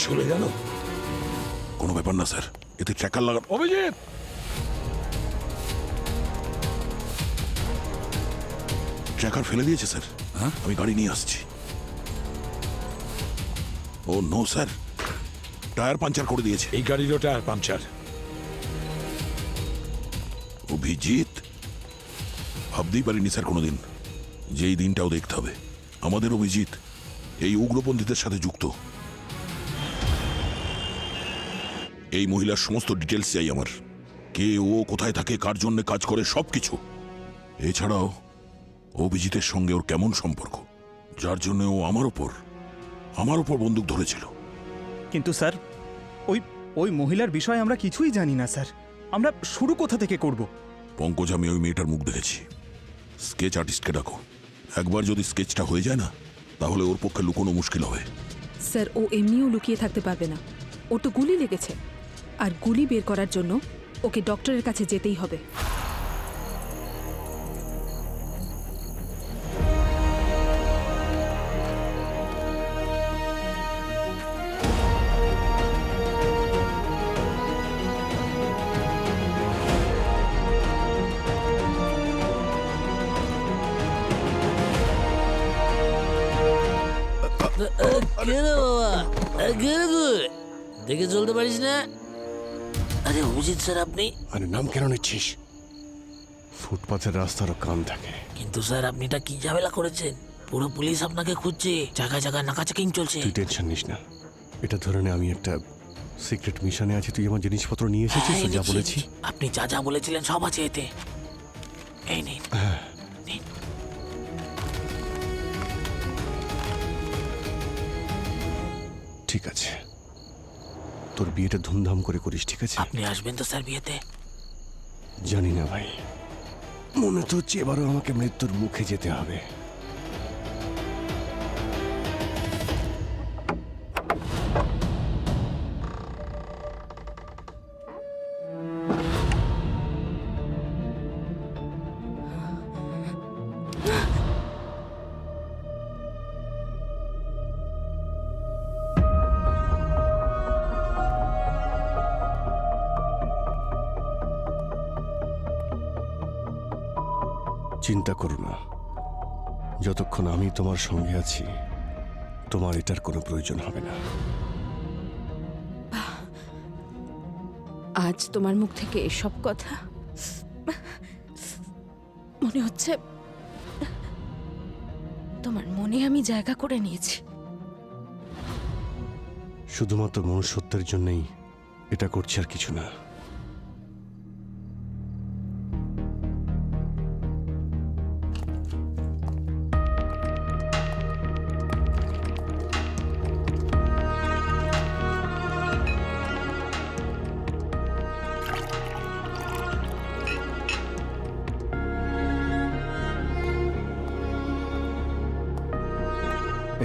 চলে গেল। কোনো ব্যাপার না স্যার, এতে ট্র্যাকার লাগান। অভিজিৎ, ট্র্যাকার ফেলে দিয়েছে স্যার। হ্যাঁ, আমি গাড়ি নিয়ে আসছি। ও নো স্যার, টায়ার পাঞ্চার করে দিয়েছে। এই গাড়িরও টায়ার পাংচার। অভিজিৎ, ভাবতেই পারিনি স্যার কোনোদিন যে এই দিনটাও দেখতে হবে। আমাদের অভিজিৎ এই উগ্রপন্থীদের সাথে যুক্ত। এই মহিলার সমস্ত ডিটেলস চাই আমার। কে ও, কোথায় থাকে, কার জন্য কাজ করে, সবকিছু। এছাড়াও অভিজিতের সঙ্গে ওর কেমন সম্পর্ক, যার জন্য ও আমার ওপর বন্দুক ধরেছিল। কিন্তু স্যার, ওই মহিলার বিষয়ে আমরা কিছুই জানি না স্যার। আমরা শুরু কোথা থেকে করব? পঙ্কজ, আমি ওই মেয়েটার মুখ দেখেছি। স্কেচ আর্টিস্টকে ডাকো। একবার যদি স্কেচটা হয়ে যায় না, তাহলে ওর পক্ষে লুকোনো মুশকিল হবে। স্যার, ও এমনিও লুকিয়ে থাকতে পারবে না। ওর তো গুলি লেগেছে, আর গুলি বের করার জন্য ওকে ডক্টরের কাছে যেতেই হবে। দেখে চলতে পারিস না? আরে অভিজিৎ স্যার, আপনি? আরে নাম কেন নিচ্ছিস? ফুটপাথের রাস্তারও কান থাকে। কিন্তু স্যার, আপনি এটা কি ঝামেলা করেছেন? পুরো পুলিশ আপনাকে খুঁজছে, জায়গায় জায়গায় নাকাচেকিং চলছে। তুই টেনশন নিস না, এটা ধরে নে আমি একটা সিক্রেট মিশনে আছি। তুই আমার জিনিসপত্র নিয়ে এসেছিস তো, যা বলেছি। আপনি যা যা বলেছিলেন সব আছে এতে। এই নিন। নিন। ঠিক আছে, তোর বিয়েটা ধুমধাম করে করিস, ঠিক আছে? আপনি আসবেন তো স্যার বিয়েতে? জানি না ভাই, মনে তো হচ্ছে এবারও আমাকে মৃত্যুর মুখে যেতে হবে। চিন্তা করো না, যতক্ষণ আমি তোমার সঙ্গে আছি তোমার এটার কোনো প্রয়োজন হবে না। আজ তোমার মুখ থেকে এসব কথা মনে হচ্ছে তোমার মনে আমি জায়গা করে নিয়েছি। শুধুমাত্র মনুষ্যত্বের জন্যই এটা করছি, আর কিছু না।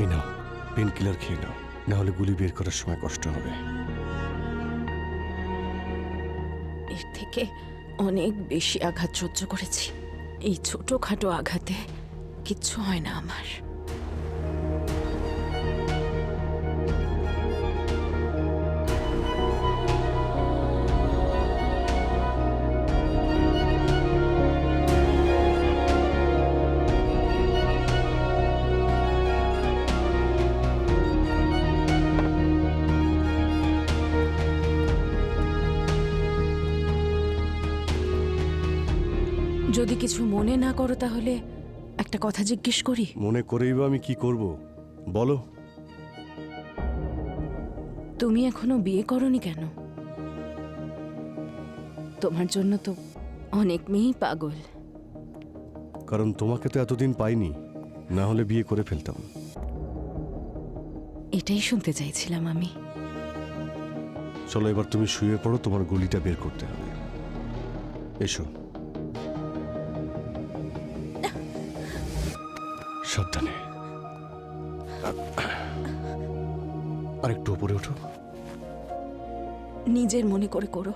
এই নাও, পেন কিলার খেয়ে নাও, না হলে গুলি বের করার সময় কষ্ট হবে। এর থেকে অনেক বেশি আঘাত সহ্য করেছি। এই ছোটখাটো আঘাতে কিচ্ছু হয় না আমার। যদি কিছু মনে না করো তাহলে একটা কথা জিজ্ঞেস করি। মনে করেই বা আমি কি করব, বলো। তুমি এখনো বিয়ে করনি কেন? তোমার জন্য তো অনেক মেয়েই পাগল। কারণ তোমাকে তো এতদিন পাইনি, না হলে বিয়ে করে ফেলতাম। এটাই শুনতে চাইছিলাম আমি। চলো এবার তুমি শুয়ে পড়ো, তোমার গুলিটা বের করতে হবে। এসো, সাবধানে। আরেকটু উপরে ওঠো। নিজের মনে করে করো,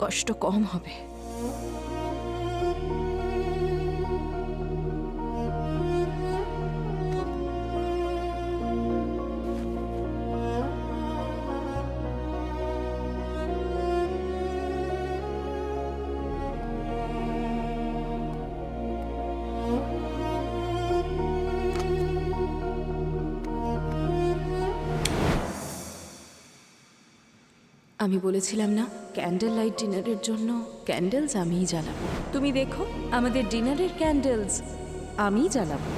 কষ্ট কম হবে। আমি বলেছিলাম না ক্যান্ডেল লাইট ডিনারের জন্য ক্যান্ডেলস আমিই জ্বালাবো। তুমি দেখো আমাদের ডিনারের ক্যান্ডেলস আমিই জ্বালাবো।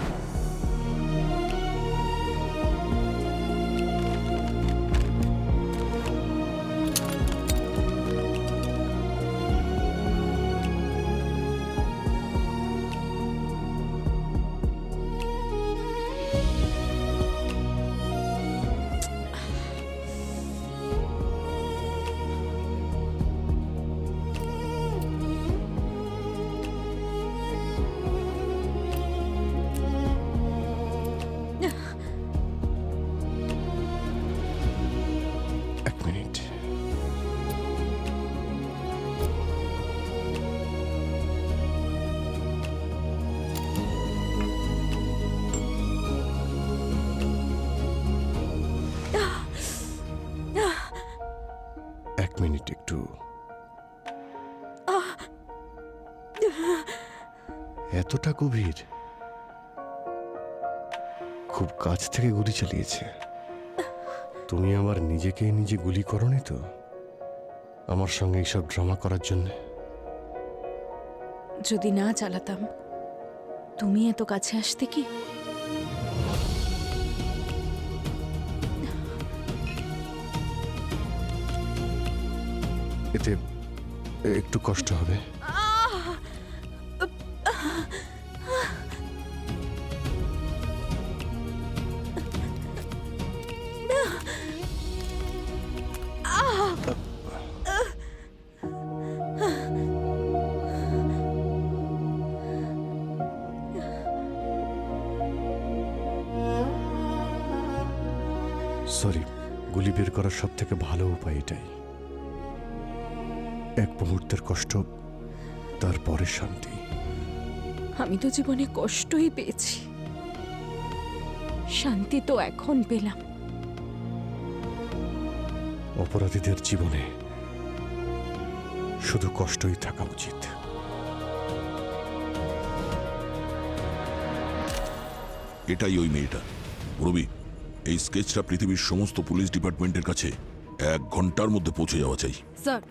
এক মিনিট। এক মিনিট একটু। এতটা গভীর? খুব কাছ থেকে গুলি চালিয়েছে। তুমি আমার নিজেকে নিজে গুলি করনি তো আমার সঙ্গে এইসব ড্রামা করার জন্য? যদি না চালাতাম তুমি এত কাছে আসতে কি? এতে একটু কষ্ট হবে। সরি, গুলি বের করার সব থেকে ভালো উপায় এটাই। এক মুহূর্তের কষ্ট, তারপরে শান্তি। আমি তো জীবনে কষ্টই পেয়েছি, শান্তি তো এখন পেলাম। অপরাধীদের জীবনে শুধু কষ্টই থাকা উচিত। এটাই ওই মেয়েটা। রবি, এই স্কেচটা পৃথিবীর সমস্ত পুলিশ ডিপার্টমেন্টের কাছে 1 ঘন্টার মধ্যে পৌঁছে যাওয়া চাই। স্যার,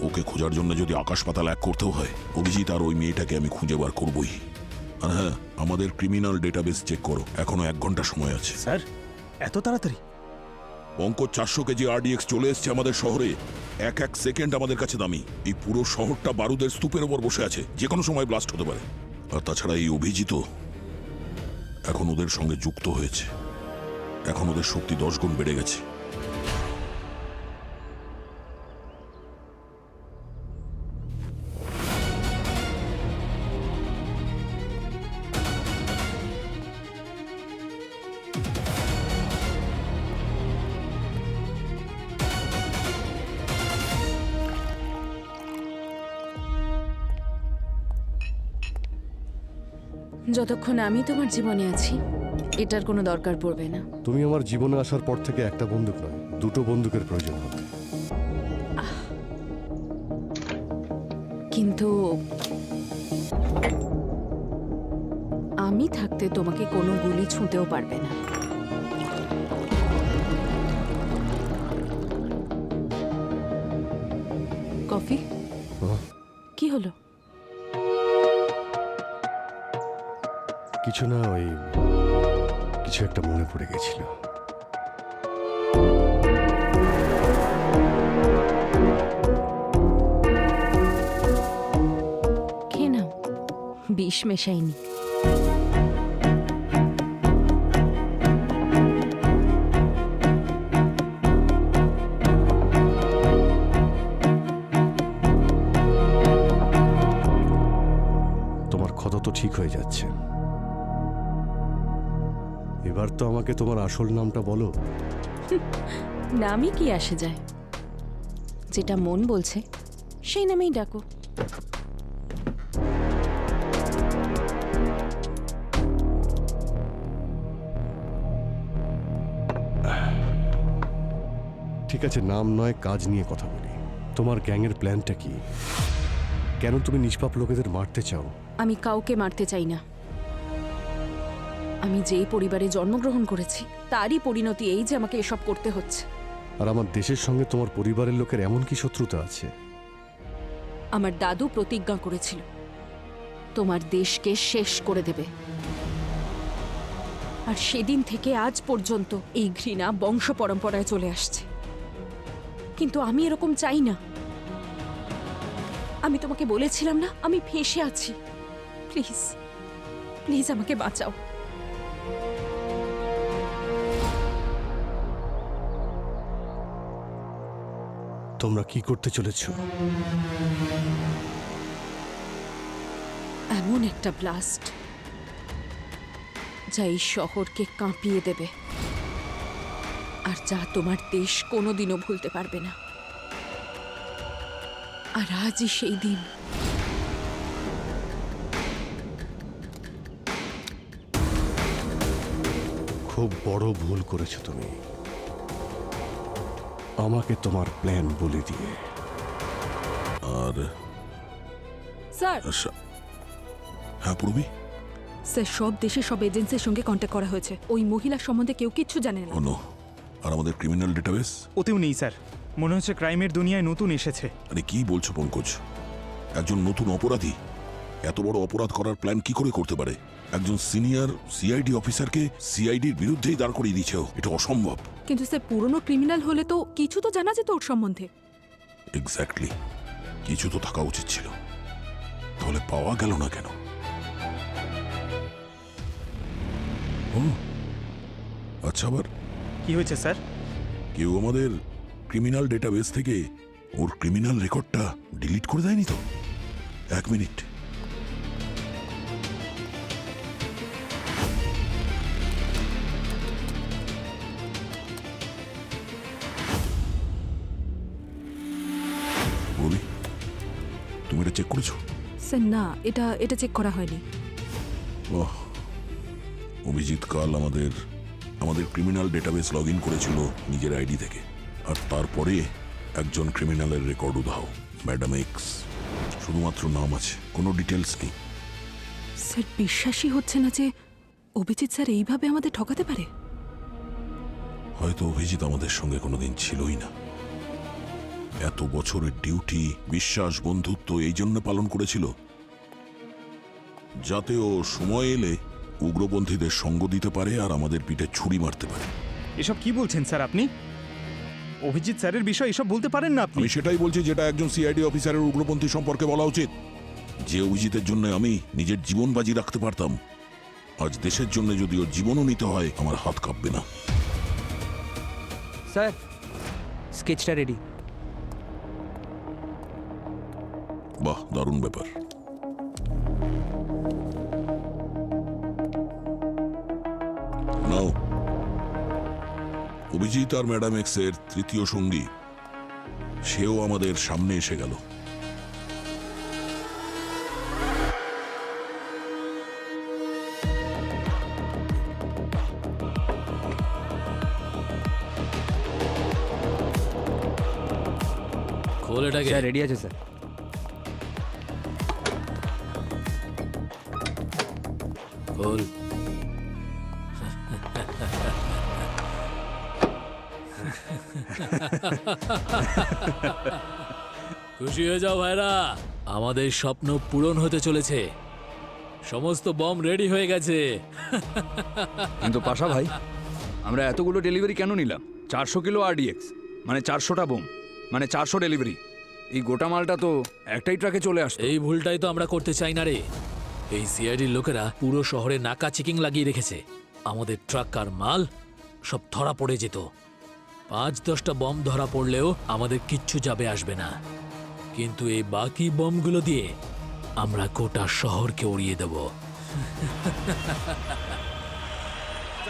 ওকে খোঁজার জন্য যদি আকাশ পাতাল এক করতেও হয়, অভিজিৎ আর ওই মেয়েটাকে আমি খুঁজে বার করবই। আর হ্যাঁ, আমাদের ক্রিমিনাল ডেটাবেস চেক করো, এখনো 1 ঘন্টা সময় আছে। স্যার, এত তাড়াতাড়ি? পঙ্কজ 400 কেজি RDX চলে এসছে আমাদের শহরে। এক সেকেন্ড আমাদের কাছে দামি। এই পুরো শহরটা বারুদের স্তূপের ওপর বসে আছে, যে কোনো সময় ব্লাস্ট হতে পারে। আর তাছাড়া এই অভিজিৎ এখন ওদের সঙ্গে যুক্ত হয়েছে। এখন ওদের শক্তি 10 গুণ বেড়ে গেছে। যতক্ষণ আমি তোমার জীবনে আছি এটার কোনো দরকার পড়বে না। তুমি আমার জীবনে আসার পর থেকে একটা বন্দুক নয়, 2টো বন্দুকের প্রয়োজন হবে। কিন্তু আমি থাকতে তোমাকে কোনো গুলি ছুঁতেও পারবে না। কফি? কি হলো? কিছু না, ওই কিছু একটা মনে পড়ে গেছিল। খেয়ে নাও, বিষ মেশাইনি। তোমার ক্ষত তো ঠিক হয়ে যাচ্ছে। এবার তো আমাকে তোমার আসল নামটা বলো। নামই কি আসে যায়, যেটা মন বলছে সেই নামেই ডাকো। ঠিক আছে, নাম নয়, কাজ নিয়ে কথা বলি। তোমার গ্যাংয়ের প্ল্যানটা কি? কেন তুমি নিষ্পাপ লোকেদের মারতে চাও? আমি কাউকে মারতে চাই না। আমি যেই পরিবারে জন্মগ্রহণ করেছি তারই পরিণতি এই যে আমাকে এসব করতে হচ্ছে। আর আমার দেশের সঙ্গে তোমার পরিবারের লোকের এমন কি শত্রুতা আছে? আমার দাদু প্রতিজ্ঞা করেছিল তোমার দেশকে শেষ করে দেবে, আর সেদিন থেকে আজ পর্যন্ত এই ঘৃণা বংশ পরম্পরায় চলে আসছে। কিন্তু আমি এরকম চাই না। আমি তোমাকে বলেছিলাম না আমি ফেঁসে আছি। প্লিজ প্লিজ আমাকে বাঁচাও। তোমরা কি করতে চলেছ? এমন একটা ব্লাস্ট যা এই শহরকে কাঁপিয়ে দেবে, আর যা তোমার দেশ কোনোদিনও ভুলতে পারবে না। আর আজই সেই দিন। খুব বড় ভুল করেছো তুমি, আমাকে তোমার প্ল্যান বলে দিয়ে। আর স্যার হ্যাঁ পূর্বী, স্যার সব দেশে সব এজেন্সির সঙ্গে কন্ট্যাক্ট করা হয়েছে। ওই মহিলার সম্বন্ধে কেউ কিচ্ছু জানে না। অন্য আর আমাদের ক্রিমিনাল ডেটাবেস? ওতেও নেই স্যার। মনে হচ্ছে ক্রাইমের দুনিয়ায় নতুন এসেছে। আরে কি বলছো পঙ্কজ? একজন নতুন অপরাধী এত বড় অপরাধ করার প্ল্যান কি করে করতে পারে? একজন সিনিয়র সিআইডি অফিসারকে সিআইডির বিরুদ্ধেই দাঁড় করিয়ে দিয়েছে। এটা অসম্ভব। কিন্তু স্যার পুরনো ক্রিমিনাল হলে তো কিছু তো জানা যেত ওর সম্বন্ধে। এক্স্যাক্টলি, কিছু তো থাকা উচিত ছিল, তাহলে পাওয়া গেল না কেন? ও আচ্ছা, আবার কি হয়েছে স্যার? কেউ আমাদের ক্রিমিনাল ডেটাবেস থেকে ওর ক্রিমিনাল রেকর্ডটা ডিলিট করে দেয়নি তো? এক মিনিট। রবি, তুমি এটা চেক করেছো? স্যার না, এটা চেক করা হয়নি। ওহ, অভিজিৎ কাল আমাদের ক্রিমিনাল ডেটাবেস লগ ইন করেছিল নিজের আইডি থেকে, আর তারপরে একজন ক্রিমিনালের রেকর্ড উধাও, ম্যাডাম এক্স। শুধুমাত্র নাম আছে, কোনো ডিটেলস নেই। স্যার বিশ্বাসই হচ্ছে না যে অভিজিৎ স্যার এইভাবে আমাদের ঠকাতে পারে। হয়তো অভিজিৎ আমাদের সঙ্গে কোনোদিন ছিলই না। এত বছরের ডিউটি, বিশ্বাস, বন্ধুত্ব এই জন্য পালন করেছিল যাতে ও সময় এলে উগ্রপন্থীদের সঙ্গ দিতে পারে আর আমাদের পিঠে ছুরি মারতে পারে। এসব কি বলছেন স্যার আপনি? অভিজিৎ স্যারের বিষয় এসব বলতে পারেন না আপনি। আমি সেটাই বলছি যেটা একজন সিআইডি অফিসারের উগ্রপন্থী সম্পর্কে বলা উচিত। যে অভিজিতের জন্য আমি নিজের জীবন বাজি রাখতে পারতাম, আজ দেশের জন্য যদি ওর জীবনও নিতে হয় আমার হাত কাঁপবে না। স্যার স্কেচটা রেডি। বাহ, দারুণ ব্যাপার। নাও, অভিজিৎ আর ম্যাডাম এক্স এর তৃতীয় সঙ্গী, সেও আমাদের সামনে এসে গেল। খোল এটাকে। স্যার রেডি আছে স্যার। খোল। খুশি হয়ে যাও ভাইরা, আমাদের স্বপ্ন পূরণ হতে চলেছে। সমস্ত বম রেডি হয়ে গেছে। কিন্তু পাশা ভাই, আমরা এতগুলো ডেলিভারি কেন নিলাম? 400 কিলো আরডিএক্স মানে 400টা বোম, মানে 400 ডেলিভারি। এই গোটা মালটা তো একটাই ট্রাকে চলে আসতো। এই ভুলটাই তো আমরা করতে চাই না রে। এই সিআইডির লোকেরা পুরো শহরে নাকা চেকিং লাগিয়ে রেখেছে। আমাদের ট্রাক আর মাল সব ধরা পড়ে যেত। 5-10টা বম ধরা পড়লেও আমাদের কিচ্ছু যাবে আসবে না, কিন্তু এই বাকি বমগুলো দিয়ে আমরা গোটা শহরকে উড়িয়ে দেব।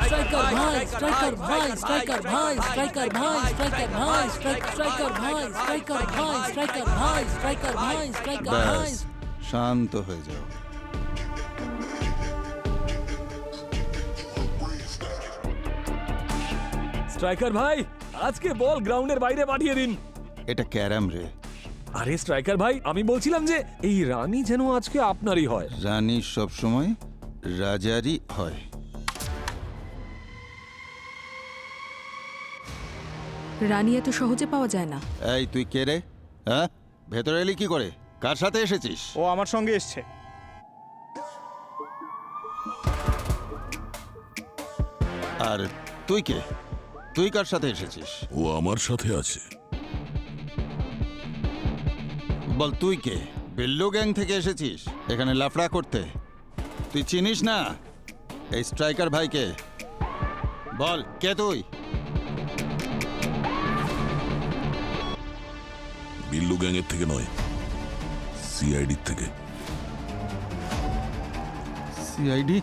স্ট্রাইকার ভাই, স্ট্রাইকার ভাই, স্ট্রাইকার ভাই, স্ট্রাইকার ভাই, স্ট্রাইকার ভাই, স্ট্রাইকার ভাই, স্ট্রাইকার ভাই, স্ট্রাইকার ভাই, স্ট্রাইকার ভাই, স্ট্রাইকার ভাই। শান্ত হয়ে যাও। স্ট্রাইকার ভাই, আজকে বল গ্রাউন্ডের বাইরে পাঠিয়ে দিন। এটা ক্যারাম রে। আরে স্ট্রাইকার ভাই, আমি বলছিলাম যে এই রানী যেন আজকে আপনারই হয়। রানী সবসময় রাজারই হয়। রানী এত সহজে পাওয়া যায় না। এই তুই কে রে? হ্যাঁ, ভেতরে এলি কি করে? কার সাথে এসেছিস? ও আমার সঙ্গে এসছে। আর তুই কে? তুই কার সাথে এসেছিস? ও আমার সাথে আছে। বল তুই কে? বিল্লু গ্যাং থেকে এসেছিস এখানে লাফড়া করতে? তুই চিনিস না এই স্ট্রাইকার ভাইকে? বল কে তুই? বিল্লু গ্যাংয়ের থেকে নয়, সিআইডির থেকে। সিআইডি?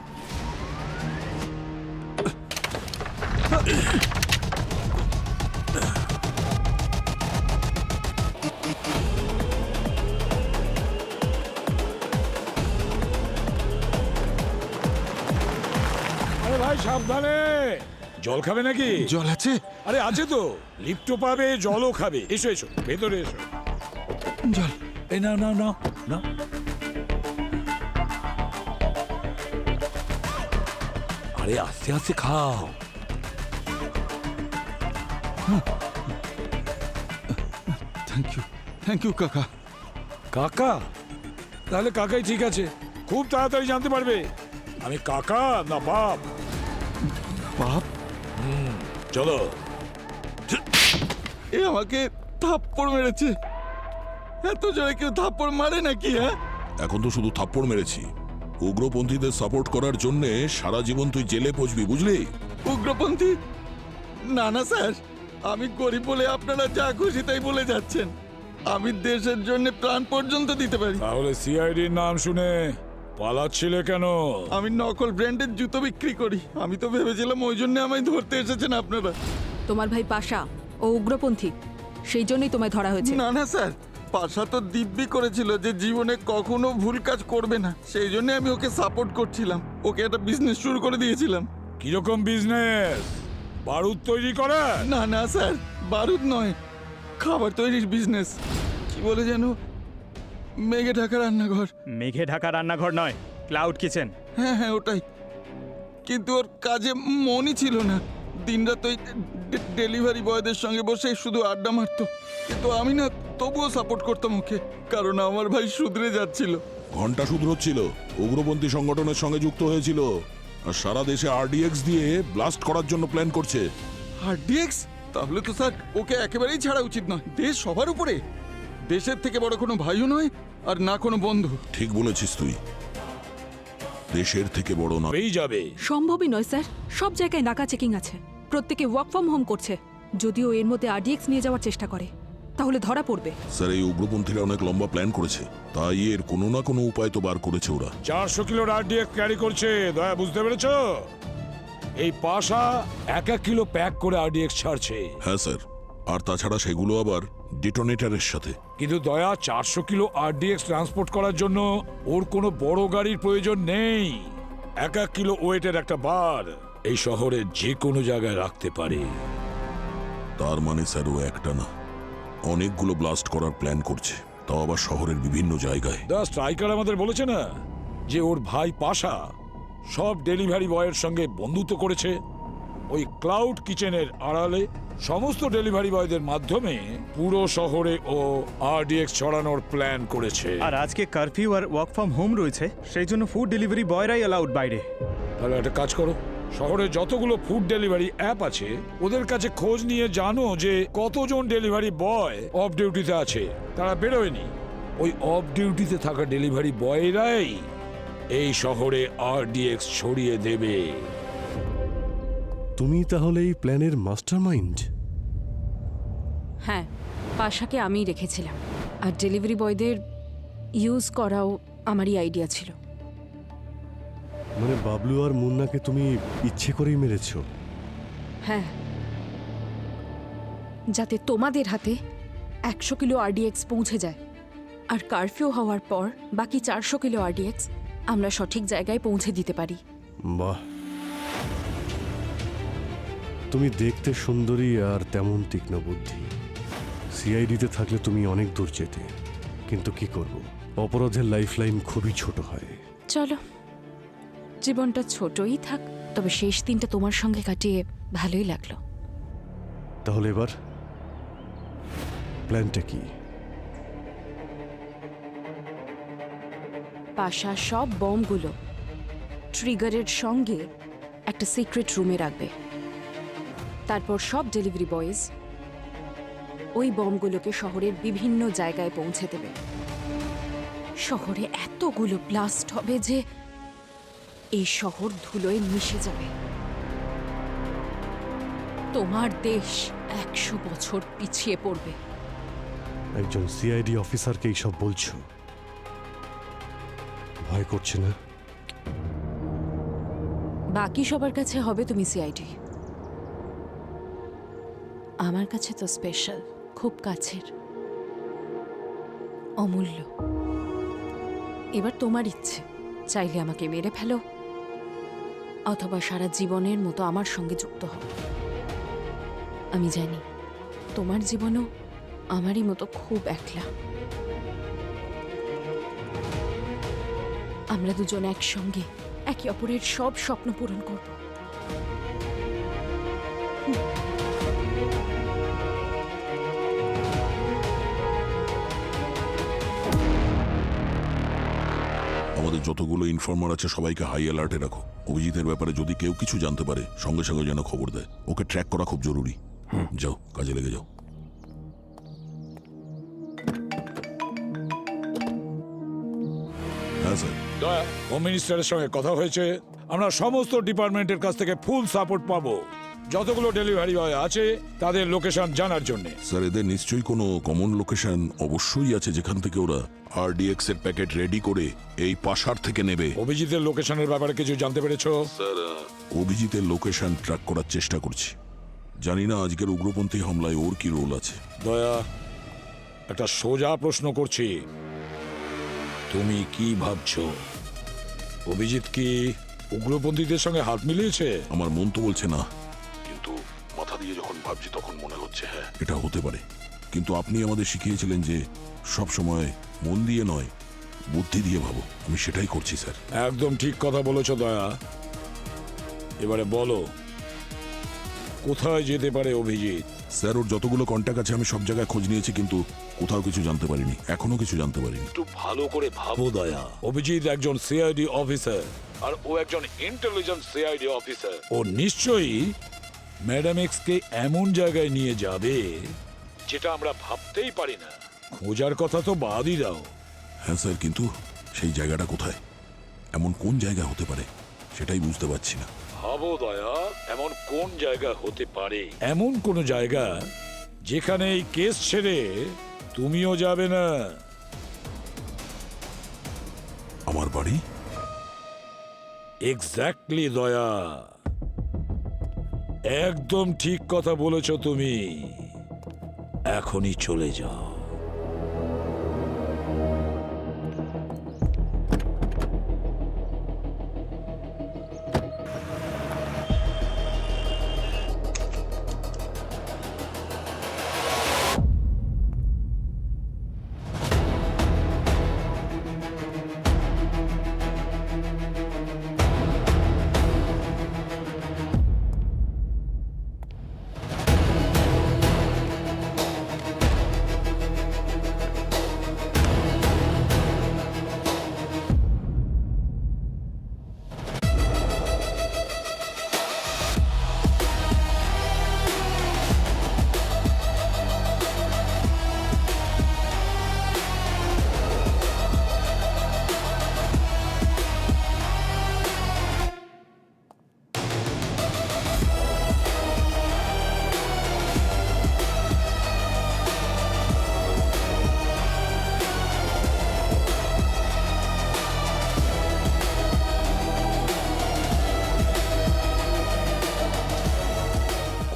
আরে ভাই সাবধানে, জল খাবে নাকি? জল আছে? আরে আছে তো, লিফটও পাবে, জলও খাবে। এসো এসো, ভেতরে এসো। জল। এই নাও নাও নাও নাও। আরে আস্তে আস্তে খাও। থ্যাংক ইউ কাকা। কাকা? তাহলে কাকাই ঠিক আছে, খুব তাড়াতাড়ি জানতে পারবে আমি কাকা না বাপ। বাপ? চলো। এ আমাকে থাপ্পড় মেরেছে। এত জোরে কেউ থাপ্পড় মারে নাকি? হ্যাঁ, এখন তো শুধু থাপ্পড় মেরেছি, উগ্রপন্থীদের সাপোর্ট করার জন্য সারা জীবন তুই জেলে পচবি, বুঝলি? উগ্রপন্থী? না না স্যার, আমি গরিব বলে আপনারা যা খুশি তাই বলে যাচ্ছেন। আমি দেশের জন্য প্রাণ পর্যন্ত দিতে পারি। তাহলে সিআইডির নাম শুনে পালাচ্ছিলে কেন? আমি নকল ব্র্যান্ডের জুতো বিক্রি করি। আমি তো ভেবেছিলাম ওই জন্য আমায় ধরতে এসেছেন আপনারা। তোমার ভাই পাশা ও উগ্রপন্থী, সেই জন্যই তোমায় ধরা হয়েছে। না না স্যার, পাশা তো দিব্যি করেছিল যে জীবনে কখনো ভুল কাজ করবে না, সেই জন্য আমি ওকে সাপোর্ট করছিলাম। ওকে একটা বিজনেস শুরু করে দিয়েছিলাম। কিরকম বিজনেস? বারুদ তৈরি করে? না না স্যার, বারুদ নয়, খাবার তৈরির বিজনেস। কি বলে যেন, মেঘে ঢাকা রান্নাঘর। মেঘে ঢাকা রান্নাঘর নয়, ক্লাউড কিচেন। হ্যাঁ হ্যাঁ ওটাই। কিন্তু ওর কাজে মনই ছিল না। দিনরাত ওই ডেলিভারি বয়দের সঙ্গে বসে শুধু আড্ডা মারতো। কিন্তু আমি না, তবুও সাপোর্ট করতাম ওকে, কারণ আমার ভাই শুধরে যাচ্ছিল। ঘন্টা শুধরোচ্ছিল, উগ্রপন্থী সংগঠনের সঙ্গে যুক্ত হয়েছিল, আর সারা দেশে আরডিএক্স দিয়ে ব্লাস্ট করার জন্য প্ল্যান করছে। আরডিএক্স? তাহলে তো স্যার ওকে একেবারেই ছাড়া উচিত নয়। দেশ সবার উপরে, দেশের থেকে বড় কোনো ভাইও নয় আর না কোনো বন্ধু। ঠিক বলেছিস তুই, দেশের থেকে বড় না। এই যাবে। সম্ভবই নয় স্যার, সব জায়গায় নাকা চেকিং আছে, প্রত্যেকে ওয়ার্ক ফ্রম হোম করছে। যদিও এর মধ্যে আরডিএক্স নিয়ে যাওয়ার চেষ্টা করে, তাহলে ধরা পড়বে। স্যার, এই উগ্রপন্থীরা অনেক লম্বা প্ল্যান করেছে, তাই এর কোনো না কোনো উপায় তো বার করেছে ওরা। 400 কিলো আরডিএক্স ক্যারি করছে, দয়া বুঝতে পেরেছো? এই পাশা 1 কিলো প্যাক করে আরডিএক্স ছাড়ছে। হ্যাঁ স্যার, আর তাছাড়া সেগুলো আবার ডিটোনেটরের সাথে। কিন্তু দয়া, 400 কিলো আরডিএক্স ট্রান্সপোর্ট করার জন্য ওর কোনো বড় গাড়ির প্রয়োজন নেই। 1 কিলো ওয়েটের একটা বার এই শহরে যে কোনো জায়গায় রাখতে পারে। তার মানে স্যার ও একটা না, অনেকগুলো ব্লাস্ট করার প্ল্যান করছে, তাও আবার শহরের বিভিন্ন জায়গায়। দা স্ট্রাইকার আমাদের বলেছে না যে ওর ভাই পাশা সব ডেলিভারি বয়ের সঙ্গে বন্ধুত্ব করেছে। ওই ক্লাউড কিচেনের আড়ালে সমস্ত ডেলিভারি বয়দের মাধ্যমে পুরো শহরে ও আরডিএক্স ছড়ানোর প্ল্যান করেছে। আর আজকে কারফিউ আর ওয়ার্ক ফ্রম হোম রয়েছে, সেই জন্য ফুড ডেলিভারি বয়রাই অ্যালাউড বাইরে। তাহলে একটা কাজ করো, শহরে যতগুলো ফুড ডেলিভারি অ্যাপ আছে ওদের কাছে খোঁজ নিয়ে জানো যে কতজন ডেলিভারি বয় অফ ডিউটিতে আছে। তারা বেরোয়নি, ওই অফ ডিউটিতে থাকা ডেলিভারি বয়রাই এই শহরে আরডিএক্স ছড়িয়ে দেবে। তুমি তাহলে এই প্ল্যানের মাস্টারমাইন্ড? হ্যাঁ, পাশাকে আমিই রেখেছিলাম, আর ডেলিভারি বয়দের ইউজ করাও আমারই আইডিয়া ছিল। মানে বাবলু আর মুন্নাকে তুমি ইচ্ছে করেই মেরেছো? হ্যাঁ, যাতে তোমাদের হাতে 100 কিলো আরডিএক্স পৌঁছে যায়, আর কারফিউ হওয়ার পর বাকি 400 কিলো আরডিএক্স আমরা সঠিক জায়গায় পৌঁছে দিতে পারি। বাহ, তুমি দেখতে সুন্দরী আর তেমন তীক্ষ্ণ বুদ্ধি। সিআইডিতে থাকলে তুমি অনেক দূর যেতে, কিন্তু কি করব, অপরাধের লাইফলাইন খুবই ছোট হয়। চলো, জীবনটা ছোটই থাক, তবে শেষ দিনটা তোমার সঙ্গে কাটিয়ে ভালোই লাগলো। তাহলে এবার প্ল্যানটা কি? পাশা সব বমগুলো ট্রিগারের সঙ্গে একটা সিক্রেট রুমে রাখবে। তারপর সব ডেলিভারি বয়েজ ওই বমগুলোকে শহরের বিভিন্ন জায়গায় পৌঁছে দেবে। শহরে এতগুলো ব্লাস্ট হবে যে এই শহর ধুলোয় মিশে যাবে। তোমার দেশ 100 বছর পিছিয়ে পড়বে। একজন সিআইডি অফিসারকে এইসব বলছো? ভয় করছে না? বাকি সবার কাছে হবে তুমি সিআইডি, আমার কাছে তো স্পেশাল, খুব কাছের, অমূল্য। এবার তোমার ইচ্ছে, চাইলে আমাকে মেরে ফেলো অথবা সারা জীবনের মতো আমার সঙ্গে যুক্ত হও। আমি জানি তোমার জীবনও আমারই মতো খুব একলা। আমরা দুজন একসঙ্গে একে অপরের সব স্বপ্ন পূরণ করব। আমাদের যতগুলো ইনফর্মার আছে সবাইকে হাই অ্যালার্টে রাখো। অভিজিতের ব্যাপারে যদি কেউ কিছু জানতে পারে সঙ্গে সঙ্গে যেন খবর দেয়। ওকে ট্র্যাক করা খুব জরুরি। যাও, কাজে লেগে যাও। হ্যাঁ স্যার। দয়া, হোম মিনিস্টারের সঙ্গে কথা হয়েছে। আমরা সমস্ত ডিপার্টমেন্টের কাছ থেকে ফুল সাপোর্ট পাবো যতগুলো ডেলিভারি বয় আছে তাদের লোকেশন জানার জন্য। স্যার, এদের নিশ্চয়ই কোনো কমন লোকেশন অবশ্যই আছে যেখান থেকে ওরা আরডিএক্স এর প্যাকেট রেডি করে এই পাশার থেকে নেবে। অভিজিতের লোকেশনের ব্যাপারে কিছু জানতে পেরেছো? স্যার, অভিজিতের লোকেশন ট্র্যাক করার চেষ্টা করছি। জানি না আজকের উগ্রপন্থী হামলায় ওর কি রোল আছে। দয়া, একটা সোজা প্রশ্ন করছি, তুমি কি ভাবছো? অভিজিৎ কি উগ্রপন্থীদের সঙ্গে হাত মিলিয়েছে? আমার মন তো বলছে না, কিন্তু মাথা দিয়ে যখন ভাবছি তখন মনে হচ্ছে হ্যাঁ, এটা হতে পারে। কিন্তু আপনি আমাদের শিখিয়েছিলেন যে সব সময় মন দিয়ে নয়, বুদ্ধি দিয়ে ভাবো। আমি সেটাই করছি স্যার। একদম ঠিক কথা বলেছ দয়া। এবারে বলো, কোথায় যেতে পারে অভিজিৎ? স্যার, ওর যতগুলো কন্ট্যাক্ট আছে আমি সব জায়গায় খোঁজ নিয়েছি, কিন্তু কোথাও কিছু জানতে পারিনি, এখনো কিছু জানতে পারিনি। একটু ভালো করে ভাবো দয়া। অভিজিৎ একজন সিআইডি অফিসার, আর ও একজন ইন্টেলিজেন্ট সিআইডি অফিসার। ও নিশ্চয়ই ম্যাডাম এক্স কে এমন জায়গায় নিয়ে যাবে যেটা আমরা ভাবতেই পারি না। খোঁজার কথা তো বাদই দাও। হ্যাঁ স্যার, কিন্তু সেই জায়গাটা কোথায়, এমন কোন জায়গা হতে পারে সেটাই বুঝতে পারছি না। ভাবো দয়া, এমন কোন জায়গা হতে পারে? এমন কোন জায়গা যেখানে এই কেস ছেড়ে তুমিও যাবে না। আমার বাড়ি? এক্স্যাক্টলি দয়া, একদম ঠিক কথা বলেছ তুমি। এখনই চলে যাও।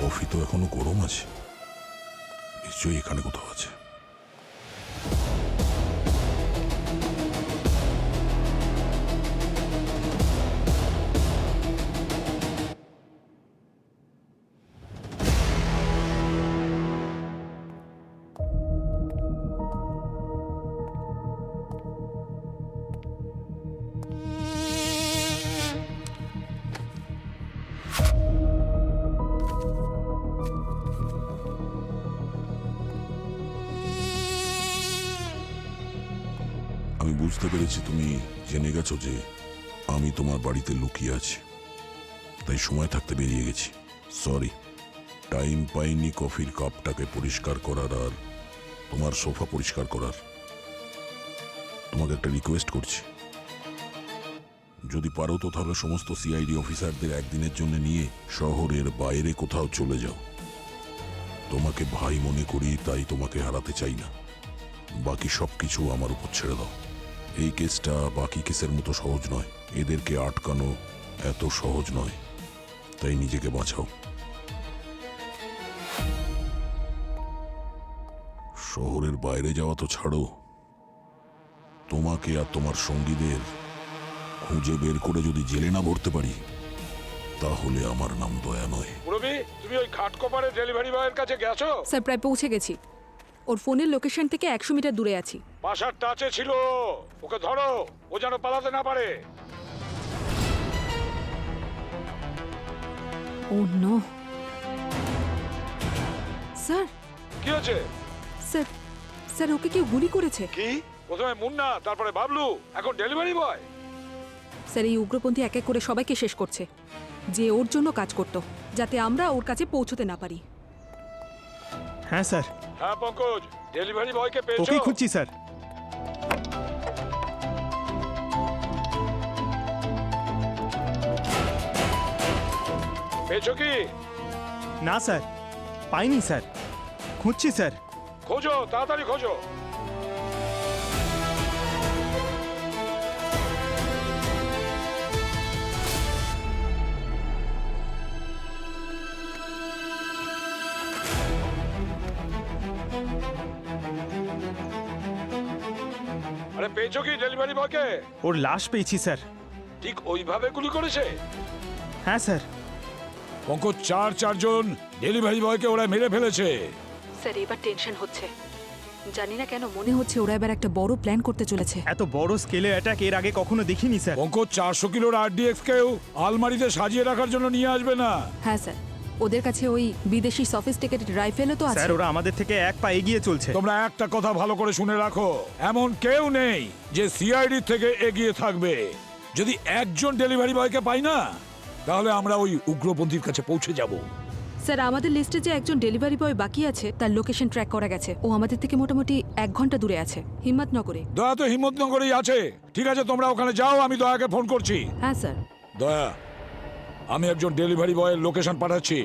কফি তো এখনো গরম আছে, নিশ্চয়ই এখানে কোথাও আছে। আমি বুঝতে পেরেছি তুমি জেনে গেছো যে আমি তোমার বাড়িতে লুকিয়ে আছি, তাই সময় থাকতে বেরিয়ে গেছি। সরি, টাইম পাইনি কফির কাপটাকে পরিষ্কার করার আর তোমার সোফা পরিষ্কার করার। তোমাকে একটা রিকোয়েস্ট করছি, যদি পারো তো তাহলে সমস্ত সিআইডি অফিসারদের একদিনের জন্য নিয়ে শহরের বাইরে কোথাও চলে যাও। তোমাকে ভাই মনে করি, তাই তোমাকে হারাতে চাই না। বাকি সবকিছু আমার উপর ছেড়ে দাও। এই কেসটা বাকি কেসের মতো সহজ নয়, এদেরকে আটকানো এত সহজ নয়, তাই নিজেকে বাঁচাও। শহরের বাইরে যাওয়া তো ছাড়ো, তোমাকে আর তোমার সঙ্গীদের খুঁজে বের করে যদি জেলে না ভরতে পারি তাহলে আমার নাম দয়া নয়। মুরবি, তুমি ওই ঘাটকোপারে ডেলিভারি বয়ের কাছে গেছো? স্যার প্রায় পৌঁছে গেছি। ওর ফোনের লোকেশন থেকে 100 মিটার দূরে আছি। পাশার টাচে ছিল, ওকে ধরো, ও যেন পালাতে না পারে। ও নো স্যার, কি হয়েছে? স্যার স্যার ওকে কেউ গুলি করেছে। কি? প্রথমে মুন্না, তারপরে বাবলু, এখন ডেলিভারি বয়। স্যার এই উগ্রপন্থী এক এক করে সবাইকে শেষ করছে, যে ওর জন্য কাজ করত, যাতে আমরা ওর কাছে পৌঁছতে না পারি। হ্যাঁ স্যার, হ্যাঁ পঙ্কজ, ডেলিভারি বয়কে পেয়েছো? ওকেই খুঁজছি স্যার। পেয়েছো কি? না স্যার, পাইনি স্যার, খুঁজছি স্যার। খোঁজো, তাড়াতাড়ি খোঁজো। আরে পেয়েছো কি ডেলিভারি বয়কে? ওর লাশ পেয়েছি স্যার। ঠিক ওইভাবে গুলি করেছে? হ্যাঁ স্যার। পঙ্কজ, চারজন ডেলিভারি বয়কে ওরা মেরে ফেলেছে। স্যার এবার টেনশন হচ্ছে, জানি না কেন মনে হচ্ছে ওরা এবার একটা বড় প্ল্যান করতে চলেছে। এত বড় স্কেলে অ্যাটাক এর আগে কখনো দেখিনি স্যার। পঙ্কজ, 400 কিলোর আরডিএক্স কেও আলমারিতে সাজিয়ে রাখার জন্য নিয়ে আসবে না। হ্যাঁ স্যার, ওদের কাছে ওই বিদেশি সফিস্টিকেটেড রাইফেলও তো আছে। স্যার ওরা আমাদের থেকে এক পা এগিয়ে চলছে। তোমরা একটা কথা ভালো করে শুনে রাখো, এমন কেউ নেই যে সিআইডি থেকে এগিয়ে থাকবে। যদি একজন ডেলিভারি বয়কে পাই না, তাহলে আমরা ওই উগ্রপন্থীর কাছে পৌঁছে যাব। স্যার আমাদের লিস্টে যে একজন ডেলিভারি বয় বাকি আছে তার লোকেশন ট্র্যাক করা গেছে। ও আমাদের থেকে মোটামুটি 1 ঘন্টা দূরে আছে, হিম্মতনগরে। দয়া তো হিম্মতনগরেই আছে। ঠিক আছে, তোমরা ওখানে যাও, আমি দয়াকে ফোন করছি। হ্যাঁ স্যার। দয়া, আমি একজন ডেলিভারি বয়ের লোকেশন পাঠাচ্ছি,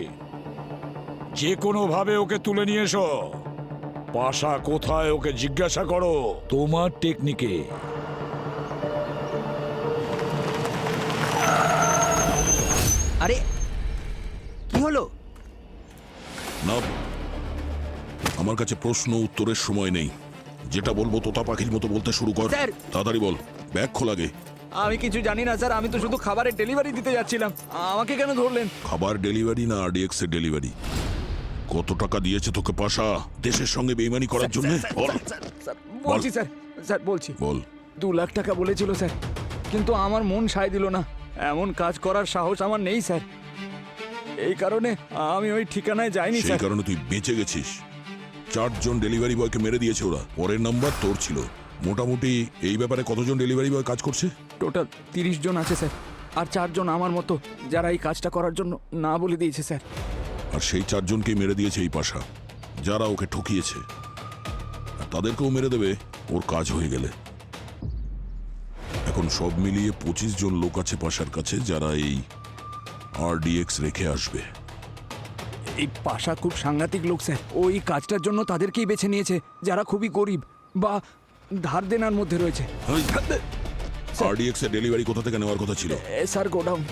যে কোনো ভাবে ওকে তুলে নিয়ে এসো। পাশা কোথায় ওকে জিজ্ঞাসা করো তোমার টেকনিকে। আরে কি হলো? না, আমার কাছে প্রশ্ন উত্তরের সময় নেই। যেটা বলবো তোতা পাখির মতো বলতে শুরু কর। স্যার! তাড়াতাড়ি বল, ব্যাগ খোলাগে। আমি কিছু জানি না স্যার, আমি তো শুধু খাবারের ডেলিভারি দিতে যাচ্ছিলাম। আমাকে কেন ধরলেন? খাবার ডেলিভারি না আরডিএক্স এর ডেলিভারি? কত টাকা দিয়েছে তোকে পাশা দেশের সঙ্গে বেইমানি করার জন্য? বল স্যার বলছি স্যার, স্যার বলছি। বল। 2 লাখ টাকা বলেছিল স্যার, কিন্তু আমার মন সায় দিল না। এমন কাজ করার সাহস আমার নেই স্যার, এই কারণে আমি ওই ঠিকানায় যাইনি সেই স্যার। কারণে তুই বেঁচে গেছিস। 4 জন ডেলিভারি বয়কে মেরে দিয়েছে ওরা। পরের নাম্বার তোর ছিল। মোটামুটি এই ব্যাপারে কতজন ডেলিভারি বয় কাজ করছে? টোটাল 30 জন আছে স্যার, আর 4 জন আমার মতো যারা এই কাজটা করার জন্য না বলে দিয়েছে স্যার। আর সেই 4 জনকে মেরে দিয়েছে এই পাশা, যারা ওকে ঠকিয়েছে। আর তাদেরকেও মেরে দেবে ওর কাজ হয়ে গেলে। এখন সব মিলিয়ে 25 জন লোক আছে পাশার কাছে, যারা এই আরডিএক্স রেখে আসবে। এই পাশা খুব সাংঘাতিক লোক স্যার। ওই কাজটার জন্য তাদেরকেই বেছে নিয়েছে যারা খুবই গরিব বা ধার দেনার মধ্যে রয়েছে। আরডিএক্স এর ডেলিভারি কোথা থেকে নেওয়ার কথা ছিল? Sir godown.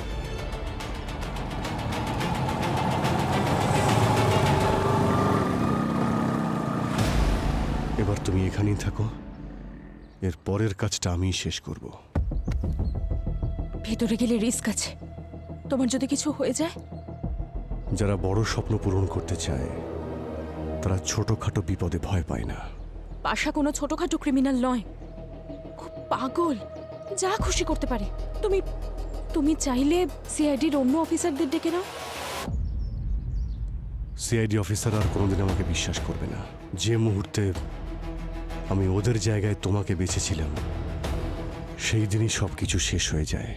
এবার তুমি এখানেই থাকো, এর পরের কাজটা আমিই শেষ করব। ভেতরে গেলে রিস্ক আছে, তোমার যদি কিছু হয়ে যায়। যারা বড় স্বপ্ন পূরণ করতে চায় তারা ছোটখাটো বিপদে ভয় পায় না। পাশা কোনো ছোটখাটো ক্রিমিনাল নয়, খুব পাগল, যা খুশি করতে পারে। তুমি তুমি চাইলে সিআইডির অন্য অফিসারদের ডেকে নাও। সিআইডি অফিসার আর কোনোদিন আমাকে বিশ্বাস করবে না। যে মুহূর্তে আমি ওদের জায়গায় তোমাকে বেছেছিলাম সেই দিনই সবকিছু শেষ হয়ে যায়।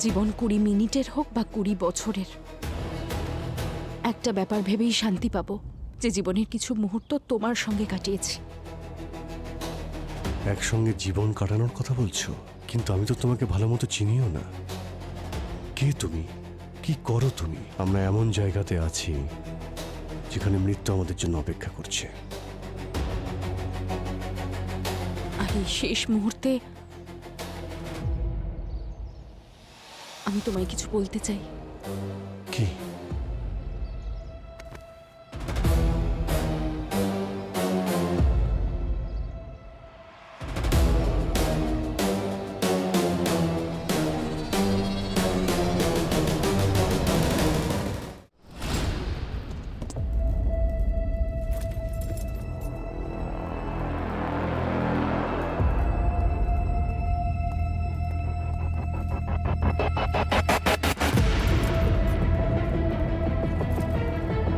জীবন 20 মিনিটের হোক বা 20 বছরের, একটা ব্যাপার ভেবেই শান্তি পাবো যে জীবনের কিছু মুহূর্ত তোমার সঙ্গে কাটিয়েছি। একসঙ্গে জীবন কাটানোর কথা বলছো, কিন্তু আমি তো তোমাকে ভালো মতো চিনিও না। কে তুমি, কি করো তুমি? আমরা এমন জায়গাতে আছি যেখানে মৃত্যু আমাদের জন্য অপেক্ষা করছে। আর এই শেষ মুহূর্তে আমি তোমায় কিছু বলতে চাই। কি?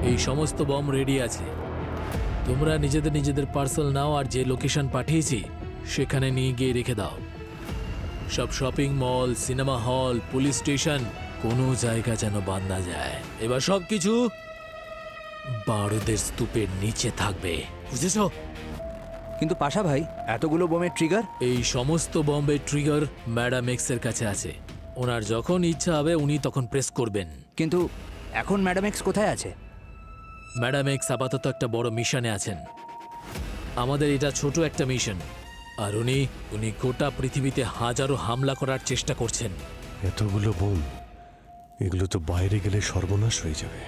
এই সমস্ত বম রেডি আছে। তোমরা নিজেদের নিজেদের পার্সেল নাও আর যে লোকেশন পাঠিয়েছি সেখানে নিয়ে গিয়ে রেখে দাও। সব shopping mall, cinema hall, police station, কোনো জায়গা যেন বাদ না যায়। এবার সবকিছু বারুদের স্তূপের নিচে থাকবে, বুঝেছো? কিন্তু পাশা ভাই, এতগুলো বোমের ট্রিগার? এই সমস্ত বম্বের ট্রিগার ম্যাডাম এক্স এর কাছে আছে। ওনার যখন ইচ্ছা হবে উনি তখন প্রেস করবেন। কিন্তু এখন ম্যাডাম এক্স কোথায় আছে? ম্যাডাম এক্স আপাতত একটা বড় মিশনে আছেন। আমাদের এটা ছোট একটা মিশন, আর উনি গোটা পৃথিবীতে হাজারো হামলা করার চেষ্টা করছেন। এতগুলো বোম, এগুলো তো বাইরে গেলে সর্বনাশ হয়ে যাবে।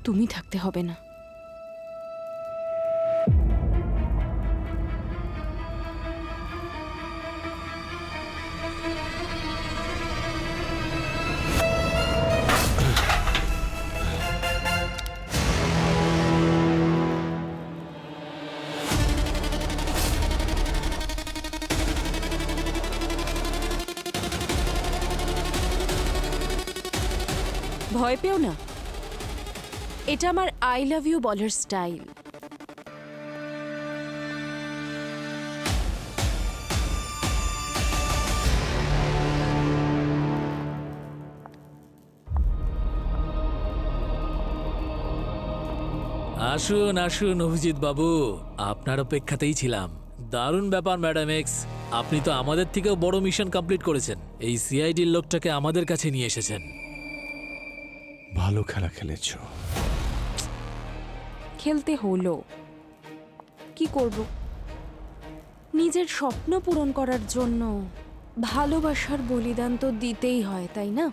তুমি থাকতে হবে না। ভয় পেও না, এটা আমার আই লাভ ইউ বলার স্টাইল। আসুন আসুন অভিজিৎ বাবু, আপনার অপেক্ষাতেই ছিলাম। দারুণ ব্যাপার ম্যাডাম এক্স, আপনি তো আমাদের থেকেও বড় মিশন কমপ্লিট করেছেন। এই সিআইডির লোকটাকে আমাদের কাছে নিয়ে এসেছেন। ভালো খেলা খেলেছ। খেলতে হলো, কি করব? নিজের স্বপ্ন পূরণ করার জন্য ভালোবাসার বলিদান তো দিতেই হয়, তাই না?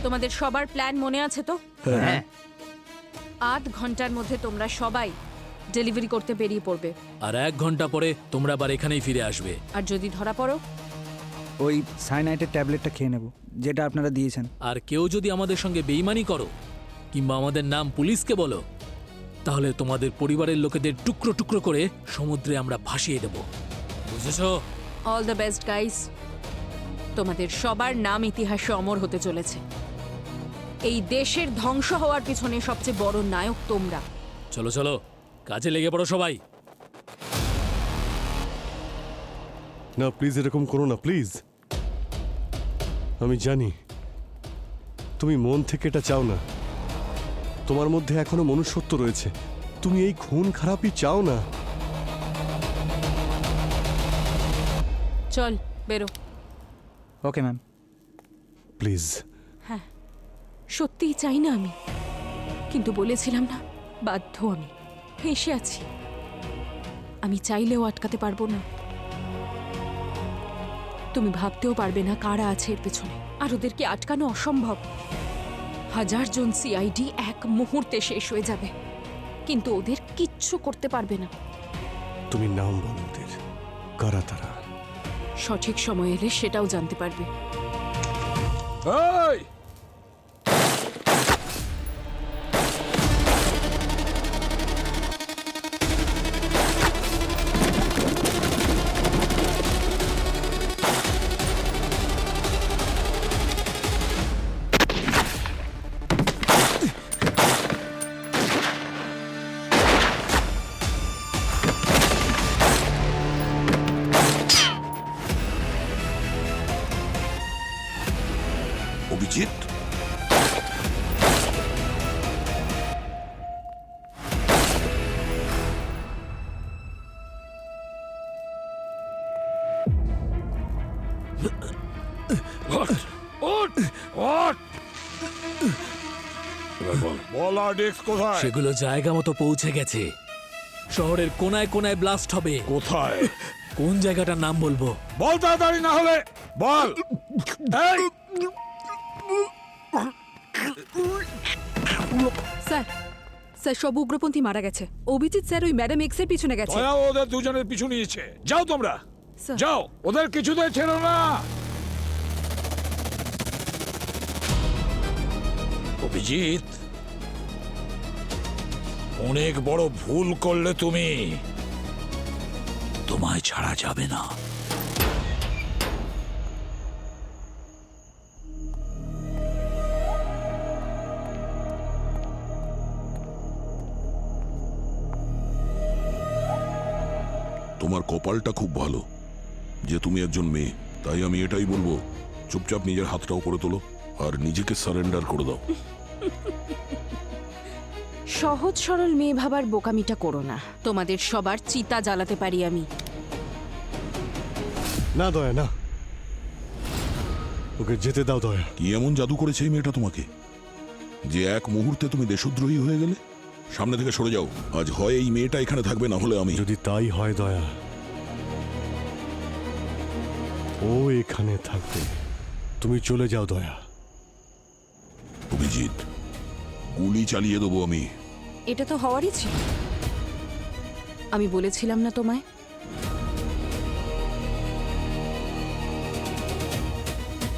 তোমাদের সবার প্ল্যান মনে আছে তো? হ্যাঁ। 8 ঘন্টার মধ্যে তোমরা সবাই ডেলিভারি করতে বেরিয়ে পড়বে। আর 1 ঘন্টা পরে তোমরা আবার এখানেই ফিরে আসবে। আর যদি ধরা পড়ো, ওই সাইনাইটের ট্যাবলেটটা খেয়ে নেব, যেটা আপনারা দিয়েছেন। আর কেউ যদি আমাদের সঙ্গে বেইমানি করো কিংবা আমাদের নাম পুলিশকে বলো, তাহলে তোমাদের পরিবারের লোকেদের টুকরো টুকরো করে সমুদ্রে আমরা ভাসিয়ে দেব, বুঝেছো? All the best guys. তোমাদের সবার নাম ইতিহাসে অমর হতে চলেছে। এই দেশের ধ্বংস হওয়ার পিছনে সবচেয়ে বড় নায়ক তোমরা। চলো চলো, কাজে লেগে পড়ো সবাই। না প্লিজ, এরকম করো না প্লিজ। আমি জানি তুমি মন থেকে এটা চাও না, তোমার মধ্যে এখনো মনুষ্যত্ব রয়েছে, তুমি এই খুন খারাপই চাও না। চল বেরো। Okay ma'am. প্লিজ। হ্যাঁ, সত্যিই চাই না আমি, কিন্তু বলেছিলাম না, বাধ্য। আমি ফেঁসে আছি, আমি চাইলেও আটকাতে পারবো না। তুমি ভাবতেও পারবে না কারা আছে এর পেছনে, আর ওদেরকে আটকানো অসম্ভব। 1000 জন সিআইডি এক মুহূর্তে শেষ হয়ে যাবে, কিন্তু ওদের কিচ্ছু করতে পারবে না। তুমি নাম বলো ওদের, কারা তারা? সঠিক সময় এলে সেটাও জানতে পারবে। এই! অভিজিৎ, ওঠ, ওঠ, ওঠ। এবার বল, বল RDX কোথায়? সেগুলো জায়গা মতো পৌঁছে গেছে। শহরের কোনায় কোনায় ব্লাস্ট হবে। কোথায়? কোন জায়গাটার নাম বলবো? বল তাড়াতাড়ি, না হলে বল। এই, স্যার স্যার সব উগ্রপন্থী মারা গেছে। অভিজিৎ স্যার ওই ম্যাডাম এক্স এর পিছনে গেছে। দয়া ওদের দুজনের পিছু নিয়েছে। যাও তোমরা, স্যার। যাও, ওদের কিছুতে ছেড়ো না। অভিজিৎ, অনেক বড় ভুল করলে তুমি। তোমায় ছাড়া যাবে না। তোমার কপালটা খুব ভালো যে তুমি একজন মেয়ে। তাই আমি এটাই বলবো, চুপচাপ নিজের হাতটা উপরে তোলো আর নিজেকে সারেন্ডার করে দাও। সহজ সরল মেয়ে ভাবার বোকামিটা করো না। তোমাদের সবার চিতা জ্বালাতে পারি আমি। না দয়া, না, ওকে যেতে দাও দয়া। কি এমন জাদু করেছে এই মেয়েটা তোমাকে যে এক মুহূর্তে তুমি দেশদ্রোহী হয়ে গেলে? সামনে থেকে সরে যাও। আজ হয় এই মেয়েটা এখানে থাকবে, না হলে আমি। যদি তাই হয় দয়া, ও এখানে থাকবে। তুমি চলে যাও দয়া। অভিজিৎ, গুলি চালিয়ে দেবো আমি। এটা তো হওয়ারই ছিল। আমি বলেছিলাম না তোমায়?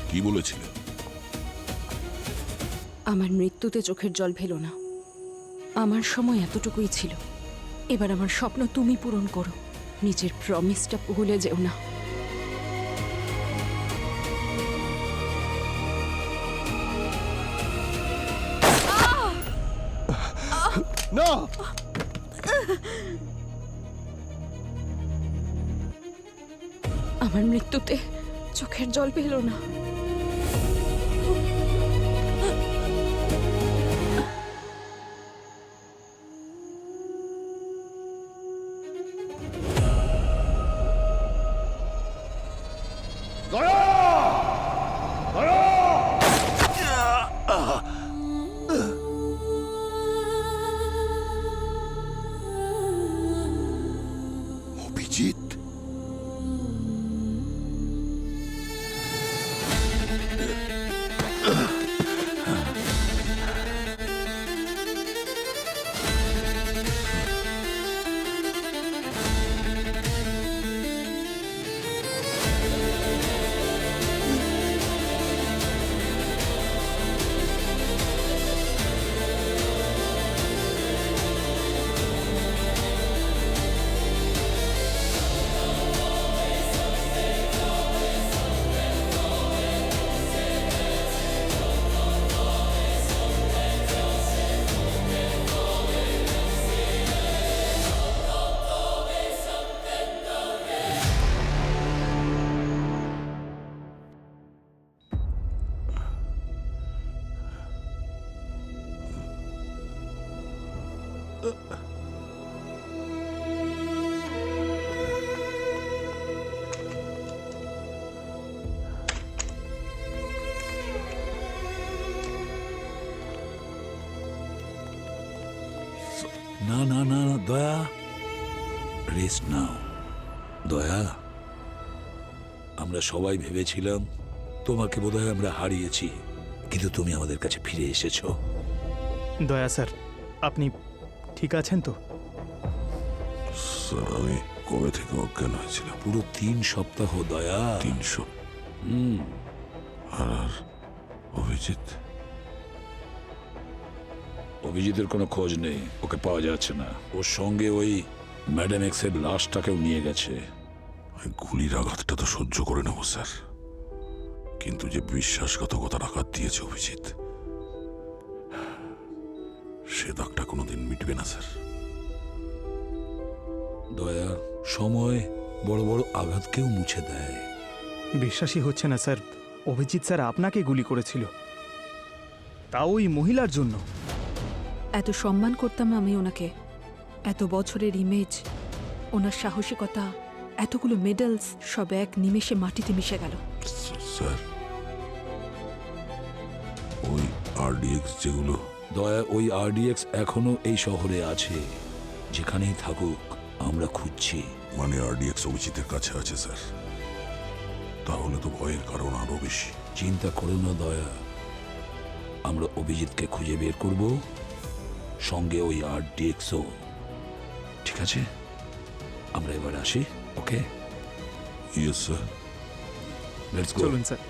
কি বলেছিলে? আমার মৃত্যুতে চোখের জল ফেলো না। আমার সময় এতটুকুই ছিল। এবার আমার স্বপ্ন তুমি পূরণ করো। নিজের প্রমিসটা ভুলে যেও না। না, আমার মৃত্যুতে চোখের জল ফেলো না। অভিজিৎ, না না না, দয়া, রেস্ট নাও। দয়া, আমরা সবাই ভেবেছিলাম তোমাকে বোধহয় আমরা হারিয়েছি, কিন্তু তুমি আমাদের কাছে ফিরে এসেছো। দয়া স্যার, আপনি ঠিক আছেন তো? স্যার, আমি কবে থেকে অজ্ঞান হয়েছিলাম? পুরো 3 সপ্তাহ দয়া। 300। হুম, আর অভিজিৎ? অভিজিতের কোনো খোঁজ নেই, ওকে পাওয়া যাচ্ছে না। ওর সঙ্গে ওই ম্যাডাম এক্স এর লাশটাকেও নিয়ে গেছে। গুলির আঘাতটা তো সহ্য করে নেব স্যার, কিন্তু যে বিশ্বাসঘাতকতার আঘাত দিয়েছে অভিজিৎ, সে দাগটা কোনোদিন মিটবে না স্যার। দয়া, সময় বড় বড় আঘাতকেও মুছে দেয়। বিশ্বাসই হচ্ছে না স্যার, অভিজিৎ স্যার আপনাকে গুলি করেছিল। তাও ওই মহিলার জন্য। এত সম্মান করতাম আমি ওনাকে, এত বছরের ইমেজ, ওনার সাহসিকতা, এতগুলো মেডেলস সব এক নিমেষে মাটিতে মিশে গেল। স্যার, ওই আরডিএক্স যেগুলো, দয়া, ওই আরডিএক্স এখনো এই শহরে আছে। যেখানেই থাকুক আমরা খুঁজছি। মানে আরডিএক্স অভিজিতের কাছে আছে স্যার? তাহলে তো ভয়ের কারণ আরো বেশি। চিন্তা করো না দয়া, আমরা অভিজিৎকে খুঁজে বের করব, সঙ্গে ওই আরডিএক্সও। ঠিক আছে, আমরা এবার আসি। ওকে, ইয়েস স্যার। Let's go. চলুন স্যার।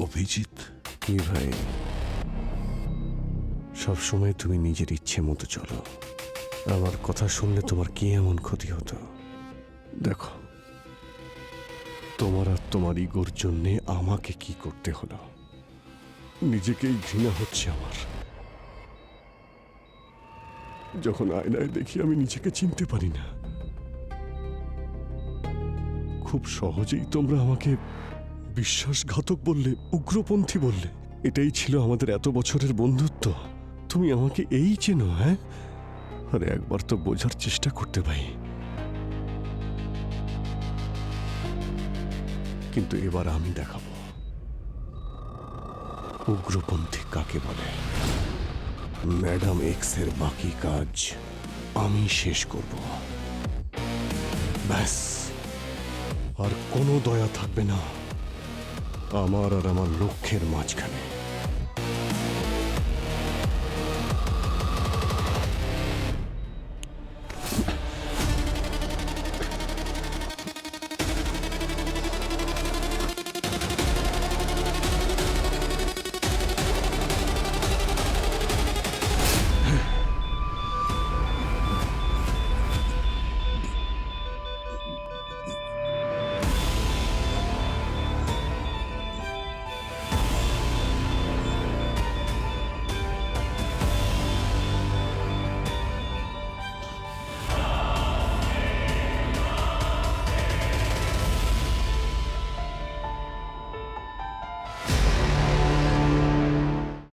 অভিজিৎ, কি ভাই, সব সময় তুমি নিজের ইচ্ছে মতো চলো। আমার কথা শুনলে তোমার কি এমন ক্ষতি হতো? দেখো, তোমার আর তোমার ইগোর জন্যে আমাকে কি করতে হলো। নিজেকেই ঘৃণা হচ্ছে আমার। যখন আয়নায় দেখি আমি নিজেকে চিনতে পারি না। খুব সহজেই তোমরা আমাকে বিশ্বাসঘাতক বললে, উগ্রপন্থী বললে। এটাই ছিল আমাদের এত বছরের বন্ধুত্ব। তুমি আমাকে এই চেনো? হ্যাঁ, আরে একবার তো বোঝার চেষ্টা করতে ভাই। কিন্তু এবার আমি দেখাবো উগ্রপন্থী কাকে বলে। ম্যাডাম এক্স এর বাকি কাজ আমি শেষ করব। ব্যাস, আর কোনো দয়া থাকবে না আমার আর আমার লক্ষ্যের মাঝখানে।